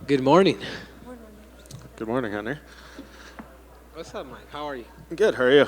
Good morning. Good morning, Henry. What's up, Mike? How are you? Good. How are you?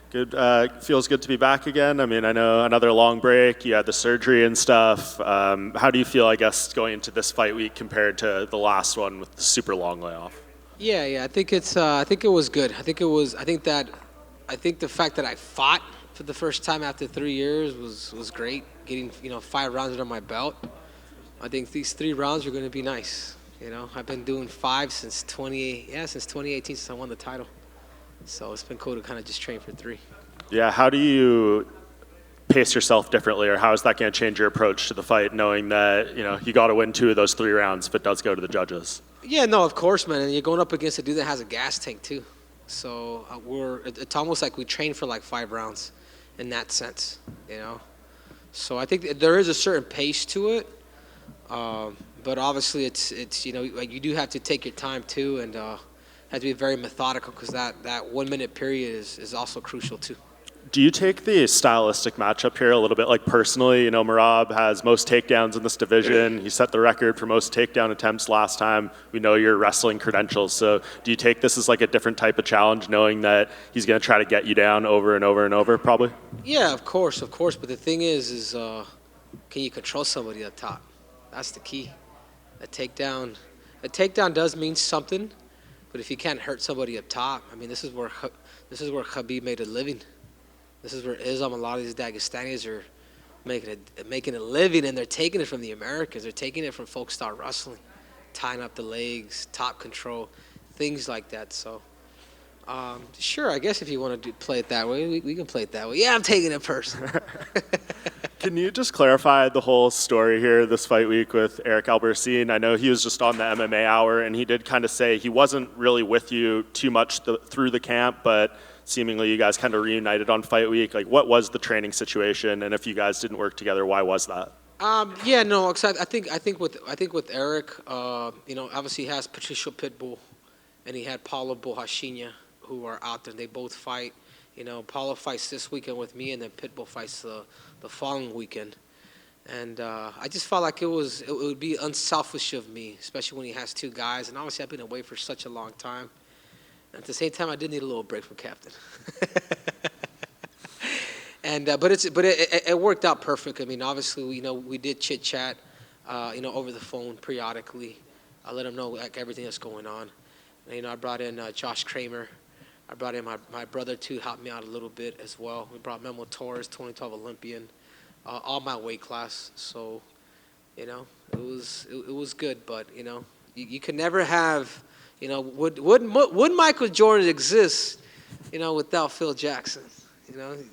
Good. Feels good to be back again. I mean, I know another long break. You had the surgery and stuff. How do you feel, I guess, going into this fight week compared to the last one with the super long layoff? Yeah. I think it's. I think it was good. I think it was. I think that. I think the fact that I fought for the first time after 3 years was great. Getting 5 rounds under my belt. I think these 3 rounds are going to be nice. I've been doing five since 20. Yeah, since 2018, since I won the title. So it's been cool to kind of just train for three. Yeah. How do you pace yourself differently, or how is that going to change your approach to the fight, knowing that you got to win 2 of those 3 rounds if it does go to the judges? Yeah, no, of course, man. And you're going up against a dude that has a gas tank too. So it's almost like we train for like 5 rounds, in that sense. So I think that there is a certain pace to it, but obviously it's like you do have to take your time too, and have to be very methodical because that 1 minute period is also crucial too. Do you take the stylistic matchup here a little bit like personally? Merab has most takedowns in this division. He set the record for most takedown attempts last time. We know your wrestling credentials. So do you take this as like a different type of challenge, knowing that he's going to try to get you down over and over and over, probably? Yeah, of course. But the thing is can you control somebody up top? That's the key. A takedown, a takedown does mean something, but if you can't hurt somebody up top, I mean, this is where Khabib made a living. This is where Islam, a lot of these Dagestanis are making a living, and they're taking it from the Americans. They're taking it from folk style wrestling, tying up the legs, top control, things like that. So, sure, I guess if you want to play it that way, we can play it that way. Yeah, I'm taking it personal. Can you just clarify the whole story here this fight week with Eric Albertine? I know he was just on the MMA Hour, and he did kind of say he wasn't really with you too much through the camp, but seemingly you guys kind of reunited on fight week. Like, what was the training situation, and if you guys didn't work together, why was that? Yeah, no, I think with Eric, obviously he has Patricio Pitbull, and he had Paulo Bohashinha, who are out there. They both fight. Paulo fights this weekend with me, and then Pitbull fights the following weekend. And I just felt like it would be unselfish of me, especially when he has 2 guys. And obviously I've been away for such a long time. At the same time, I did need a little break from Captain. And but it worked out perfect. I mean, obviously, we did chit chat, over the phone periodically. I let him know like everything that's going on. And, I brought in Josh Kramer. I brought in my brother to help me out a little bit as well. We brought Memo Torres, 2012 Olympian, all my weight class. So, it was good. But you could never have. Would Michael Jordan exist, without Phil Jackson?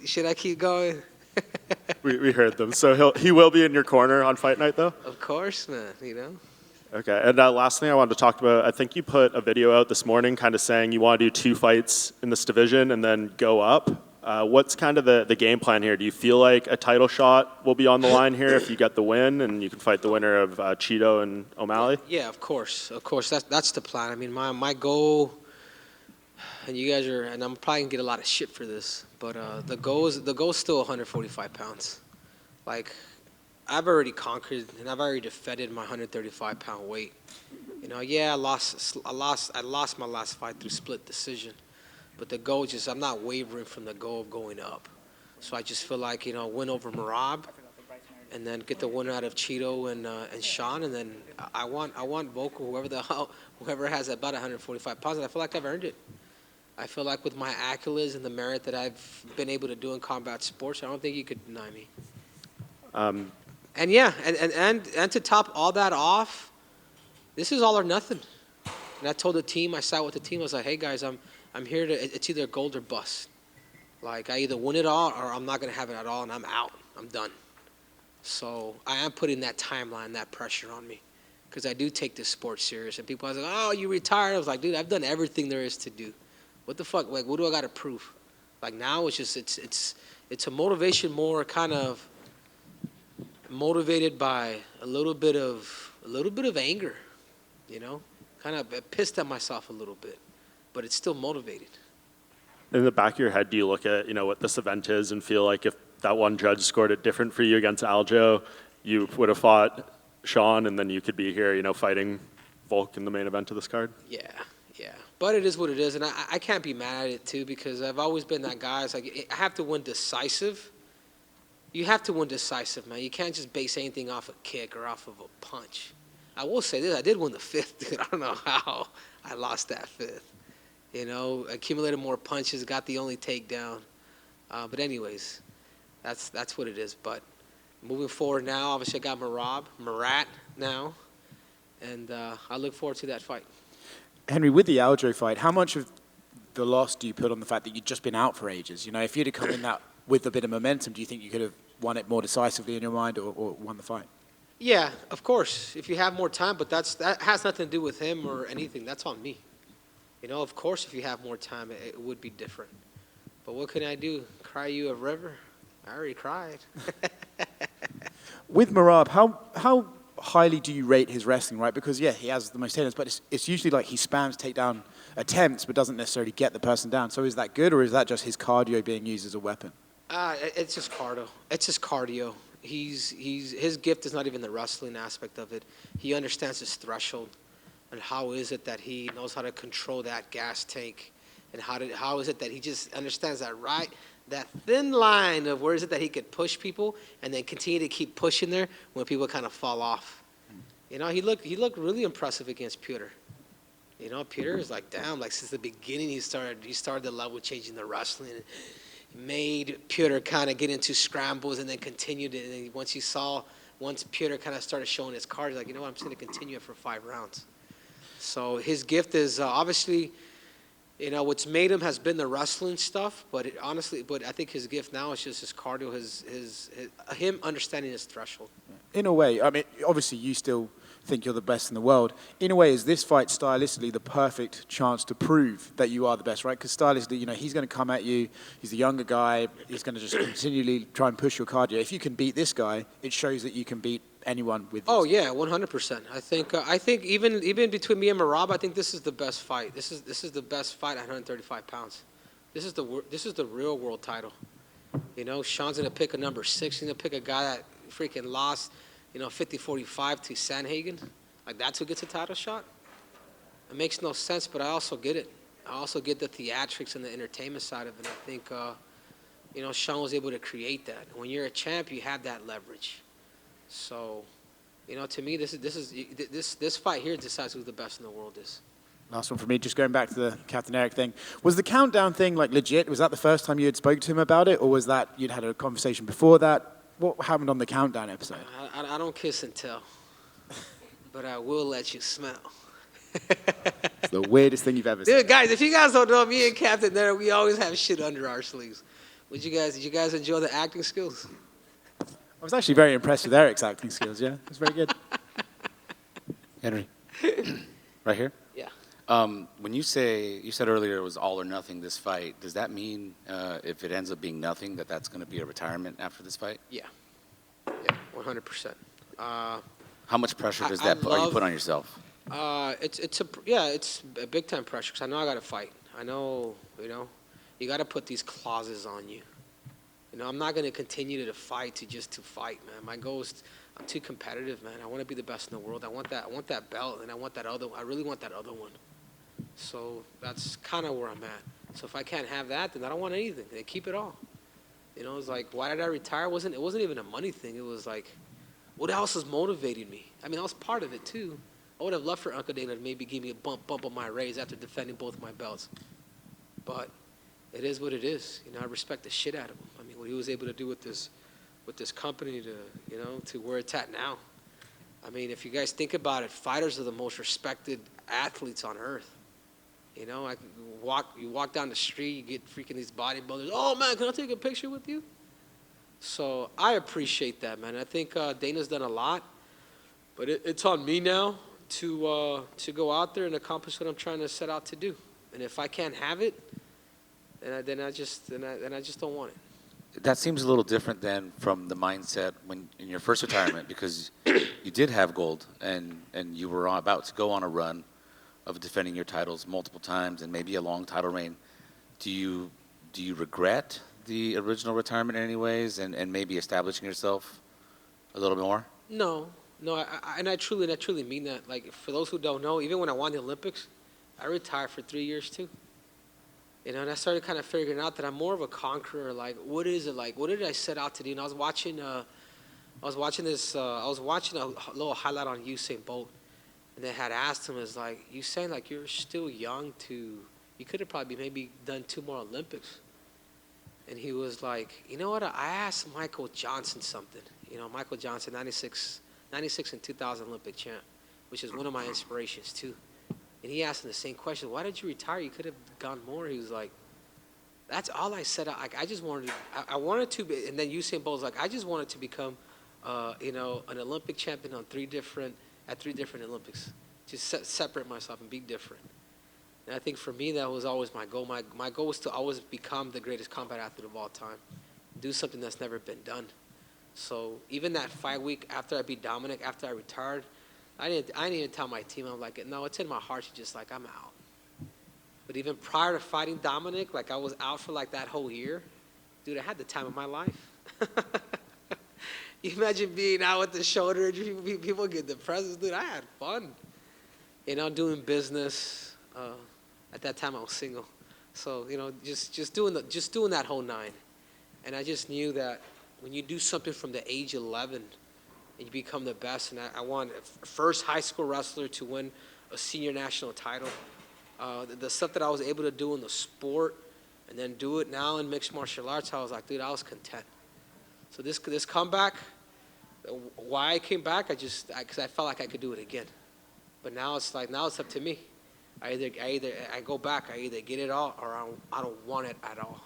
Should I keep going? We heard them. So he will be in your corner on fight night, though? Of course, man. Okay. And last thing I wanted to talk about, I think you put a video out this morning kind of saying you want to do 2 fights in this division and then go up. What's kind of the game plan here? Do you feel like a title shot will be on the line here if you get the win and you can fight the winner of Cheeto and O'Malley? Yeah, of course. That's the plan. I mean, my goal, and you guys are, and I'm probably gonna get a lot of shit for this, but the goal is still 145 pounds. Like, I've already conquered and I've already defended my 135-pound weight. Yeah, I lost my last fight through split decision, but the goal is I'm not wavering from the goal of going up. So I just feel like win over Merab, and then get the winner out of Cheeto and Sean, and then I want Vocal, whoever has about 145 pounds, and I feel like I've earned it. I feel like with my accolades and the merit that I've been able to do in combat sports, I don't think you could deny me. And yeah, and to top all that off, this is all or nothing. And I told the team, I sat with the team, I was like, hey guys, I'm here to, it's either gold or bust. Like, I either win it all or I'm not going to have it at all, and I'm out. I'm done. So I am putting that timeline, that pressure on me, because I do take this sport serious. And people are like, oh, you retired? I was like, dude, I've done everything there is to do. What the fuck? Like, what do I got to prove? Like, now it's just, it's a motivation more kind of motivated by a little bit of anger, kind of pissed at myself a little bit, but it's still motivated. In the back of your head, do you look at what this event is and feel like if that one judge scored it different for you against Aljo, you would have fought Sean and then you could be here fighting Volk in the main event of this card. Yeah, yeah. But it is what it is, and I can't be mad at it too because I've always been that guy. It's like I have to win decisive. You have to win decisive, man. You can't just base anything off a kick or off of a punch. I will say this: I did win the fifth, dude. I don't know how I lost that fifth. You know, accumulated more punches, got the only takedown. But anyways, that's what it is. But moving forward now, obviously I got Merab now, and I look forward to that fight. Henry, with the Aljo fight, how much of the loss do you put on the fact that you'd just been out for ages? You know, if you'd have come in that with a bit of momentum, do you think you could have won it more decisively in your mind or won the fight? Yeah, of course, if you have more time, but that has nothing to do with him or anything. That's on me. You know, of course, if you have more time, it would be different. But what can I do? Cry you a river? I already cried. With Merab, how highly do you rate his wrestling, right? Because, yeah, he has the most takedowns, but it's usually like he spams takedown attempts but doesn't necessarily get the person down. So is that good, or is that just his cardio being used as a weapon? It's just cardio. It's just cardio. His gift is not even the wrestling aspect of it. He understands his threshold, and how is it that he knows how to control that gas tank, and how is it that he just understands that thin line of where is it that he could push people and then continue to keep pushing there when people kind of fall off. You know, he looked really impressive against Peter. You know, Peter is like, damn, like since the beginning he started the level changing the wrestling. Made Peter kind of get into scrambles and then continued it. And then once Peter kind of started showing his cards, like, you know what, I'm just going to continue it for 5 rounds. So his gift is obviously, you know, what's made him has been the wrestling stuff. But I think his gift now is just his cardio, him understanding his threshold. In a way, I mean, obviously you still think you're the best in the world. In a way, is this fight stylistically the perfect chance to prove that you are the best, right? Because stylistically, you know, he's going to come at you. He's a younger guy. He's going to just continually try and push your cardio. If you can beat this guy, it shows that you can beat anyone with this. Oh yeah, 100%. I think even between me and Merab, I think this is the best fight. This is the best fight at 135 pounds. This is the real world title. You know, Sean's gonna pick a number 6. He's gonna pick a guy that freaking lost, you know, 50-45 to Sanhagen. Like, that's who gets a title shot? It makes no sense, but I also get it. I also get the theatrics and the entertainment side of it. I think, you know, Sean was able to create that. When you're a champ, you have that leverage. So, you know, to me, this fight here decides who the best in the world is. Last one for me, just going back to the Captain Eric thing. Was the countdown thing, like, legit? Was that the first time you had spoken to him about it, or was that you'd had a conversation before that? What happened on the countdown episode? I don't kiss and tell, but I will let you smell. It's the weirdest thing you've ever seen. Dude, guys, if you guys don't know, me and Captain there, we always have shit under our sleeves. Did you guys enjoy the acting skills? I was actually very impressed with Eric's acting skills, yeah. It was very good. Henry, right here? Yeah. When you said earlier it was all or nothing this fight, does that mean if it ends up being nothing, that's going to be a retirement after this fight? Yeah. Yeah, 100%. How much pressure does that are you put on yourself? It's a big time pressure because I know I got to fight. I know, you know, you got to put these clauses on you. You know, I'm not going to continue to fight to fight, man. My goal is I'm too competitive, man. I want to be the best in the world. I want that belt, and I really want that other one. So that's kind of where I'm at. So if I can't have that, then I don't want anything. They keep it all. You know, it's like, why did I retire? It wasn't even a money thing. It was like, what else is motivating me? I mean, I was part of it too. I would have loved for Uncle Dana to maybe give me a bump on my raise after defending both my belts. But it is what it is. You know, I respect the shit out of him. I mean, what he was able to do with this company to where it's at now. I mean, if you guys think about it, fighters are the most respected athletes on earth. You know, you walk down the street, you get freaking these bodybuilders. Oh man, can I take a picture with you? So I appreciate that, man. I think Dana's done a lot, but it's on me now to go out there and accomplish what I'm trying to set out to do. And if I can't have it, then I just don't want it. That seems a little different than from the mindset when in your first retirement, because you did have gold and you were about to go on a run of defending your titles multiple times and maybe a long title reign. Do you regret the original retirement in any ways and maybe establishing yourself a little more? No, No, and I truly mean that. Like, for those who don't know, even when I won the Olympics, I retired for 3 years too. And I started kind of figuring out that I'm more of a conqueror. Like, what is it like? What did I set out to do? And I was watching a little highlight on Usain Bolt, and they had asked him, "Is like you saying like you're still young to, you could have probably maybe done 2 more Olympics." And he was like, "You know what? I asked Michael Johnson something. Michael Johnson, 96 and 2000 Olympic champ, which is one of my inspirations too. And he asked him the same question: Why did you retire? You could have gone more." He was like, "That's all I said. I just wanted to. I wanted to." And then Usain Bolt was like, "I just wanted to become, an Olympic champion on at 3 different Olympics. Just separate myself and be different." And I think for me that was always my goal. My goal was to always become the greatest combat athlete of all time, do something that's never been done. So even that fight week after I beat Dominic, after I retired, I didn't even tell my team. I'm like, no, it's in my heart. Just like, I'm out. But even prior to fighting Dominic, like I was out for like that whole year. Dude, I had the time of my life. You imagine being out with the shoulder injury, people get depressed. Dude, I had fun. Doing business. At that time, I was single. So, just doing that whole nine. And I just knew that when you do something from the age 11 and you become the best, and I won first high school wrestler to win a senior national title. The stuff that I was able to do in the sport and then do it now in mixed martial arts, I was like, dude, I was content. So this comeback, why I came back, because I felt like I could do it again. But now it's up to me. I go back, I either get it all or I don't want it at all.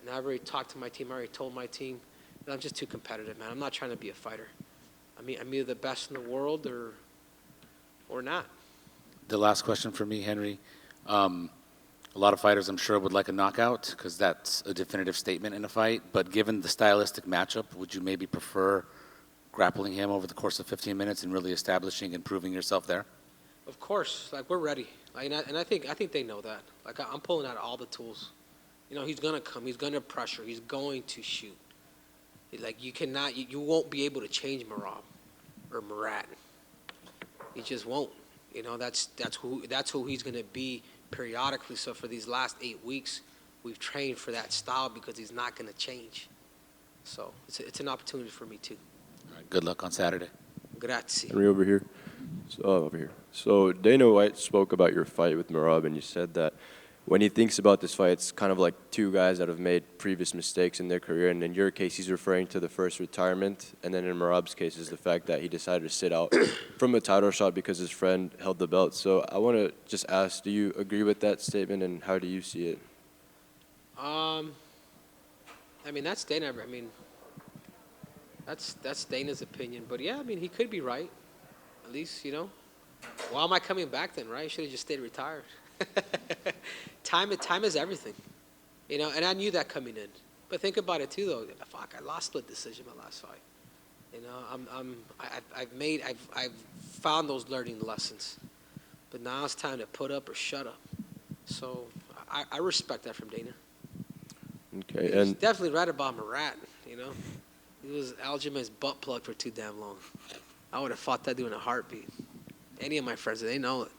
And I already talked to my team, I already told my team that I'm just too competitive, man. I'm not trying to be a fighter. I'm either the best in the world or not. The last question for me, Henry. A lot of fighters, I'm sure, would like a knockout because that's a definitive statement in a fight. But given the stylistic matchup, would you maybe prefer grappling him over the course of 15 minutes and really establishing and proving yourself there? Of course, like we're ready. And I think they know that. Like I'm pulling out all the tools. He's gonna come. He's gonna pressure. He's going to shoot. Like you won't be able to change Merab or Murat. You just won't. That's who he's gonna be periodically. So for these last 8 weeks, we've trained for that style because he's not gonna change. So it's an opportunity for me too. All right, good luck on Saturday. Grazie. Henry over here. Over here. So Dana White spoke about your fight with Merab, and you said that when he thinks about this fight, it's kind of like two guys that have made previous mistakes in their career. And in your case, he's referring to the first retirement. And then in Merab's case is the fact that he decided to sit out from a title shot because his friend held the belt. So I want to just ask, do you agree with that statement, and how do you see it? That's Dana. That's Dana's opinion. But yeah, he could be right. At least, why am I coming back then, right? I should have just stayed retired. Time is everything, and I knew that coming in. But think about it too, though. Fuck, I lost split decision my last fight. I've found those learning lessons. But now it's time to put up or shut up. So I respect that from Dana. Okay, He's and definitely right about Murat. He was Aljamain's butt plug for too damn long. I would have fought that dude in a heartbeat. Any of my friends, they know it.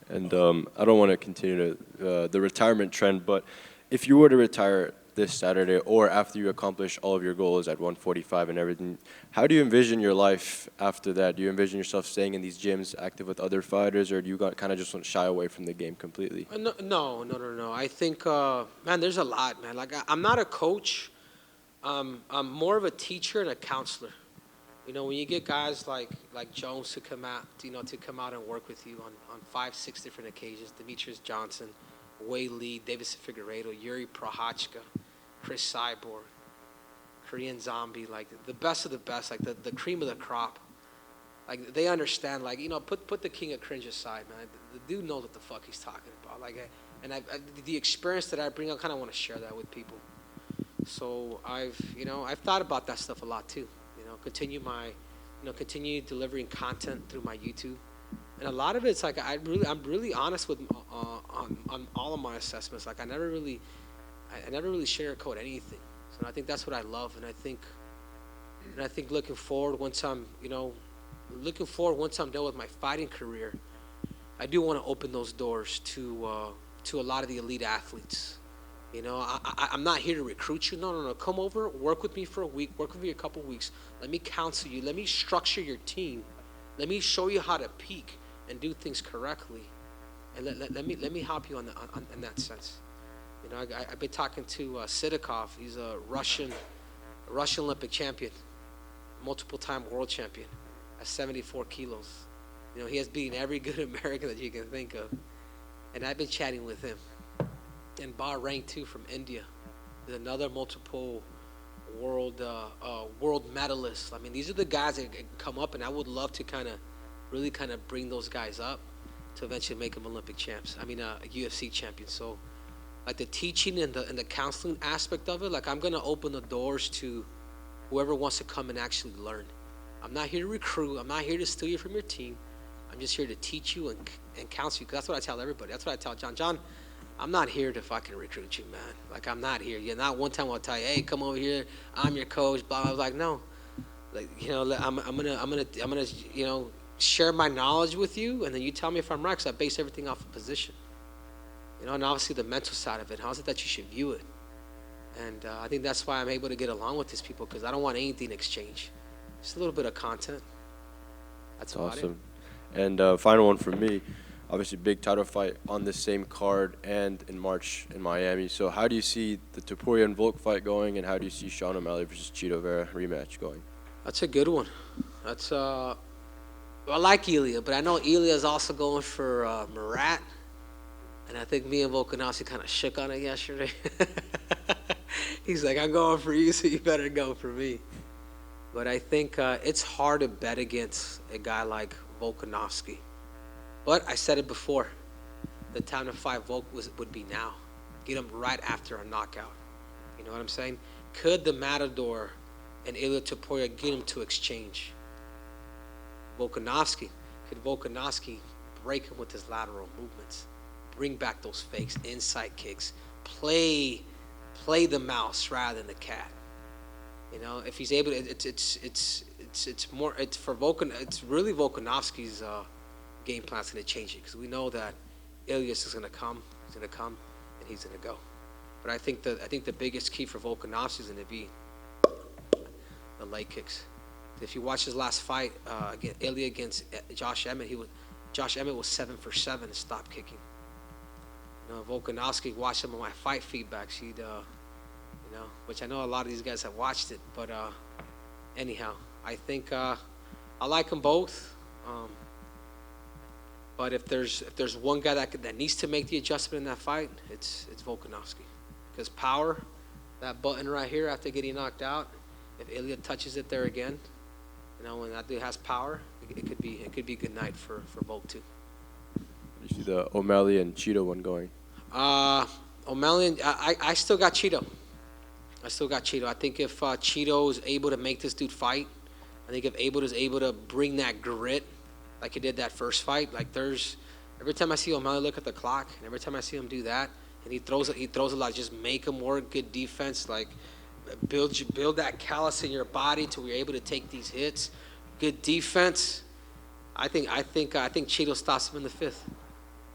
And I don't want to continue the retirement trend, but if you were to retire this Saturday or after you accomplish all of your goals at 145 and everything, how do you envision your life after that? Do you envision yourself staying in these gyms, active with other fighters, or do you kind of just want to shy away from the game completely? No. I think, man, there's a lot, man. Like, I'm not a coach. I'm more of a teacher and a counselor. When you get guys like Jones to come out, and work with you on 5-6 different occasions, Demetrius Johnson, Wei Lee, Davidson Figueiredo, Yuri Prochazka, Chris Cyborg, Korean Zombie, like the best of the best, like the cream of the crop. Like they understand, like, put the king of cringe aside, man. The dude knows what the fuck he's talking about. Like, the experience that I bring, I kind of want to share that with people. So I've thought about that stuff a lot too. Continue delivering content through my YouTube, and a lot of it's like I'm really honest with on all of my assessments. Like I never really sugarcoat anything. So I think that's what I love, and I think And I think looking forward, once I'm done with my fighting career, I do want to open those doors to a lot of the elite athletes. I'm not here to recruit you. No, no, no. Come over, work with me for a week, work with me a couple weeks. Let me counsel you. Let me structure your team. Let me show you how to peak and do things correctly. And let me help you in that sense. I've been talking to Sidakov. He's a Russian Olympic champion, multiple-time world champion at 74 kilos. He has beaten every good American that you can think of. And I've been chatting with him. And Bahrain, too, from India, is another multiple world medalist. I mean, these are the guys that come up, and I would love to really bring those guys up to eventually make them Olympic champs. I mean, UFC champions. So, like the teaching and the counseling aspect of it, like I'm gonna open the doors to whoever wants to come and actually learn. I'm not here to recruit. I'm not here to steal you from your team. I'm just here to teach you and counsel you. Because that's what I tell everybody. That's what I tell John. John, I'm not here to fucking recruit you, man. Like, I'm not here. Not one time I'll tell you, hey, come over here. I'm your coach. Blah. I was like, no. Like, I'm gonna share my knowledge with you, and then you tell me if I'm right. Because I base everything off of position. And obviously the mental side of it. How is it that you should view it? And I think that's why I'm able to get along with these people, because I don't want anything in exchange. Just a little bit of content. That's awesome. And final one from me. Obviously, big title fight on the same card and in March in Miami. So how do you see the Topuria and Volk fight going, and how do you see Sean O'Malley versus Cheeto Vera rematch going? That's a good one. I like Ilya, but I know Ilya is also going for Merab. And I think me and Volkanovski kind of shook on it yesterday. He's like, I'm going for you, so you better go for me. But I think it's hard to bet against a guy like Volkanovski. But I said it before. The time to fight Volk would be now. Get him right after a knockout. You know what I'm saying? Could the Matador and Ilya Topuria get him to exchange? Volkanovski. Could Volkanovski break him with his lateral movements? Bring back those fakes, inside kicks. Play the mouse rather than the cat. If he's able to, it's really Volkanovski's game plan's going to change it, because we know that Ilyas is going to come, and he's going to go. But I think the biggest key for Volkanovski is going to be the leg kicks. If you watch his last fight, Ilya against Josh Emmett, Josh Emmett was 7 for 7 to stop kicking. Volkanovski, watched some of my fight feedbacks. He'd, which I know a lot of these guys have watched it. But anyhow, I think I like them both. But if there's one guy that needs to make the adjustment in that fight, it's Volkanovski. Because power, that button right here after getting knocked out, if Ilya touches it there again, when that dude has power, it could be a good night for Volk too. You see the O'Malley and Cheeto one going? O'Malley, I still got Cheeto. I think if Cheeto is able to make this dude fight, I think if Abel is able to bring that grit like he did that first fight, like every time I see O'Malley look at the clock, and every time I see him do that, and he throws a lot, just make him work, good defense, like build that callus in your body to where you're able to take these hits, good defense. I think Cheeto stops him in the 5th,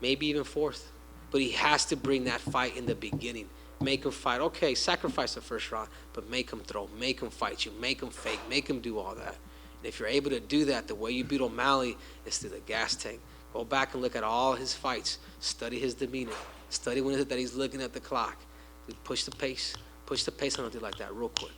maybe even 4th, but he has to bring that fight in the beginning. Make him fight. Okay, sacrifice the first round, but make him throw, make him fight you, make him fake, make him do all that. And if you're able to do that, the way you beat O'Malley is through the gas tank. Go back and look at all his fights. Study his demeanor. Study when is it that he's looking at the clock. Push the pace on a dude like that real quick.